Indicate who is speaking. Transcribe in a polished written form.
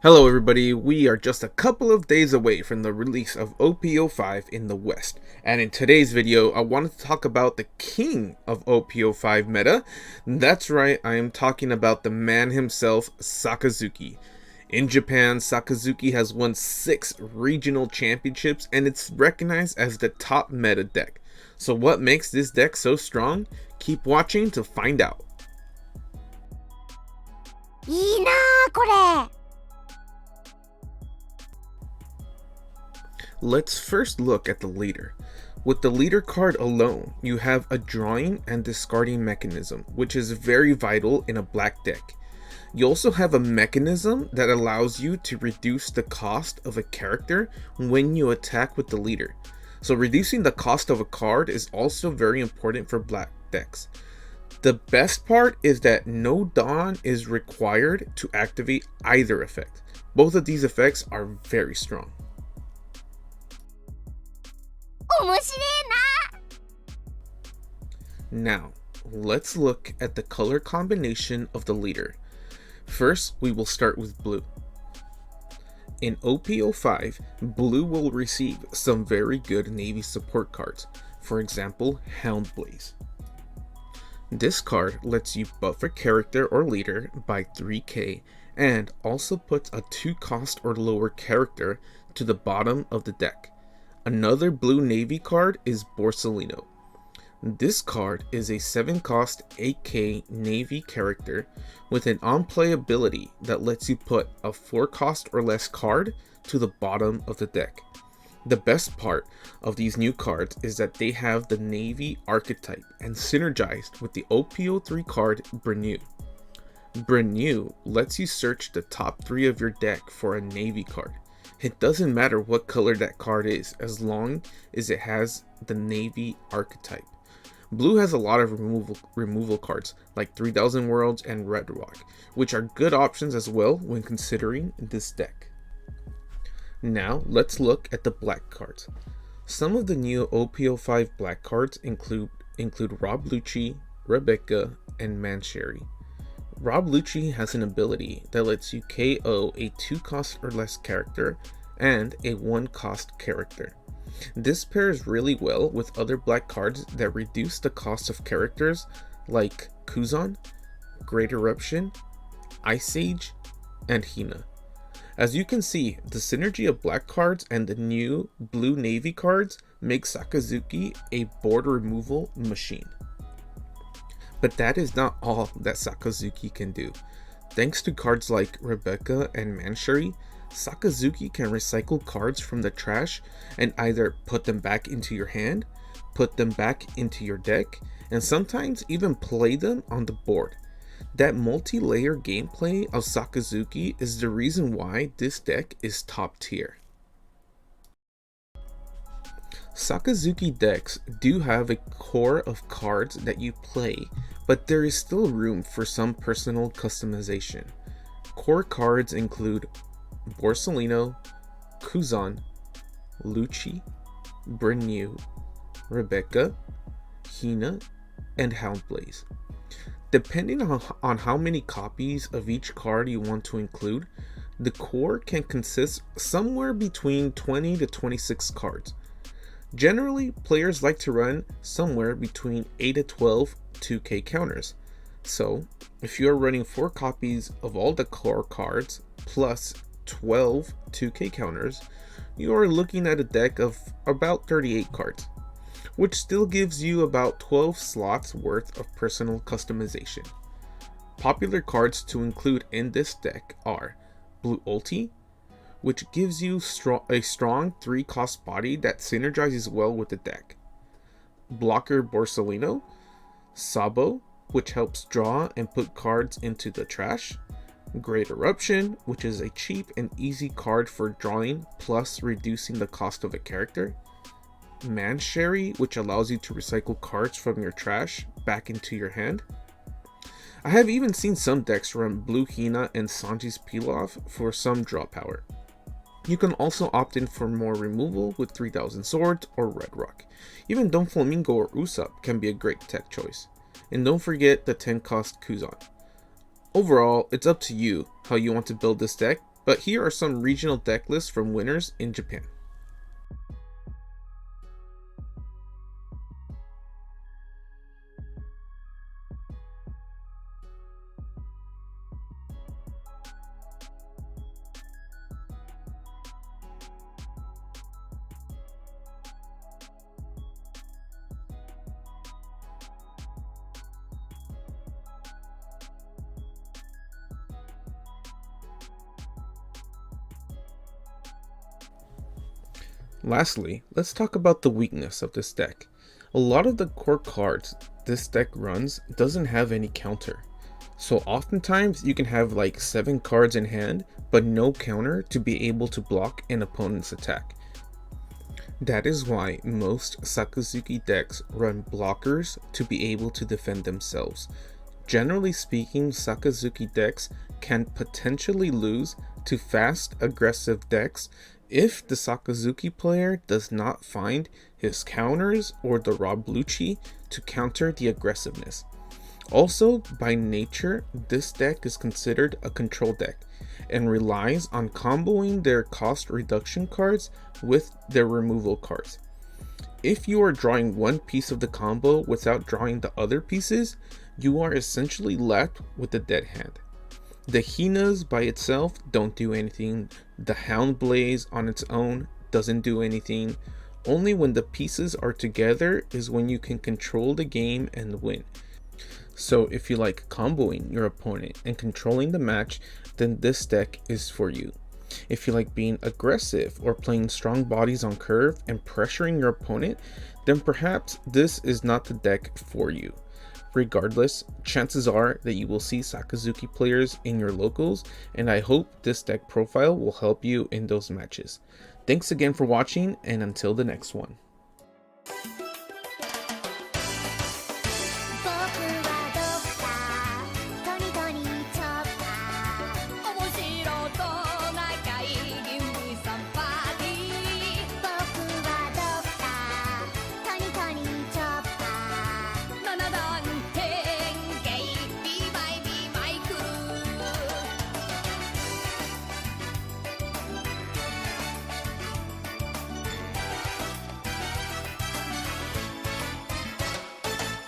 Speaker 1: Hello everybody, we are just a couple of days away from the release of OP05 in the West, and in today's video I wanted to talk about the king of OP05 Meta. That's right, I am talking about the man himself, Sakazuki. In Japan, Sakazuki has won 6 regional championships and it's recognized as the top meta deck. So what makes this deck so strong? Keep watching to find out.
Speaker 2: いいなあこれ。
Speaker 1: Let's first look at the leader. With the leader card alone, you have a drawing and discarding mechanism, which is very vital in a black deck. You also have a mechanism that allows you to reduce the cost of a character when you attack with the leader. So reducing the cost of a card is also very important for black decks. The best part is that no Dawn is required to activate either effect. Both of these effects are very strong.
Speaker 2: 面白いな。
Speaker 1: Now, let's look at the color combination of the leader. First, we will start with blue. In OP05, blue will receive some very good Navy support cards, for example, Houndblaze. This card lets you buff a character or leader by 3k and also puts a 2 cost or lower character to the bottom of the deck. Another blue Navy card is Borsalino. This card is a 7 cost 8k Navy character with an on-play ability that lets you put a 4 cost or less card to the bottom of the deck. The best part of these new cards is that they have the Navy archetype and synergized with the OP03 card Brenu. Brenu lets you search the top 3 of your deck for a Navy card. It doesn't matter what color that card is as long as it has the Navy archetype. Blue has a lot of removal cards like 3000 Worlds and Red Rock, which are good options as well when considering this deck. Now let's look at the black cards. Some of the new OP05 black cards include Rob Lucci, Rebecca, and Mancherry. Rob Lucci has an ability that lets you KO a 2 cost or less character and a 1 cost character. This pairs really well with other black cards that reduce the cost of characters like Kuzan, Great Eruption, Ice Age, and Hina. As you can see, the synergy of black cards and the new blue Navy cards makes Sakazuki a board removal machine. But that is not all that Sakazuki can do. Thanks to cards like Rebecca and Mancherry, Sakazuki can recycle cards from the trash and either put them back into your hand, put them back into your deck, and sometimes even play them on the board. That multi-layer gameplay of Sakazuki is the reason why this deck is top tier. Sakazuki decks do have a core of cards that you play, but there is still room for some personal customization. Core cards include Borsalino, Kuzan, Lucci, Brenu, Rebecca, Hina, and Houndblaze. Depending on how many copies of each card you want to include, the core can consist somewhere between 20 to 26 cards. Generally, players like to run somewhere between 8 to 12 2k counters. So, if you are running 4 copies of all the core cards plus 12 2k counters, you are looking at a deck of about 38 cards, which still gives you about 12 slots worth of personal customization. Popular cards to include in this deck are Blue Ulti, which gives you a strong 3 cost body that synergizes well with the deck. Blocker Borsalino, Sabo, which helps draw and put cards into the trash. Great Eruption, which is a cheap and easy card for drawing plus reducing the cost of a character. Mancherry, which allows you to recycle cards from your trash back into your hand. I have even seen some decks run Blue Hina and Sanji's Pilaf for some draw power. You can also opt in for more removal with 3000 Swords or Red Rock. Even Don Flamingo or Usopp can be a great tech choice. And don't forget the 10 cost Kuzan. Overall, it's up to you how you want to build this deck, But here are some regional deck lists from winners in Japan. Lastly, let's talk about the weakness of this deck. A lot of the core cards this deck runs doesn't have any counter. So oftentimes you can have like 7 cards in hand, but no counter to be able to block an opponent's attack. That is why most Sakazuki decks run blockers to be able to defend themselves. Generally speaking, Sakazuki decks can potentially lose to fast, aggressive decks if the Sakazuki player does not find his counters or the raw blue chi to counter the aggressiveness. Also, by nature, this deck is considered a control deck and relies on comboing their cost reduction cards with their removal cards. If you are drawing one piece of the combo without drawing the other pieces, you are essentially left with a dead hand. The Hinas by itself don't do anything, the Hound Blaze on its own doesn't do anything. Only when the pieces are together is when you can control the game and win. So if you like comboing your opponent and controlling the match, then this deck is for you. If you like being aggressive or playing strong bodies on curve and pressuring your opponent, then perhaps this is not the deck for you. Regardless, chances are that you will see Sakazuki players in your locals, and I hope this deck profile will help you in those matches. Thanks again for watching, and until the next one.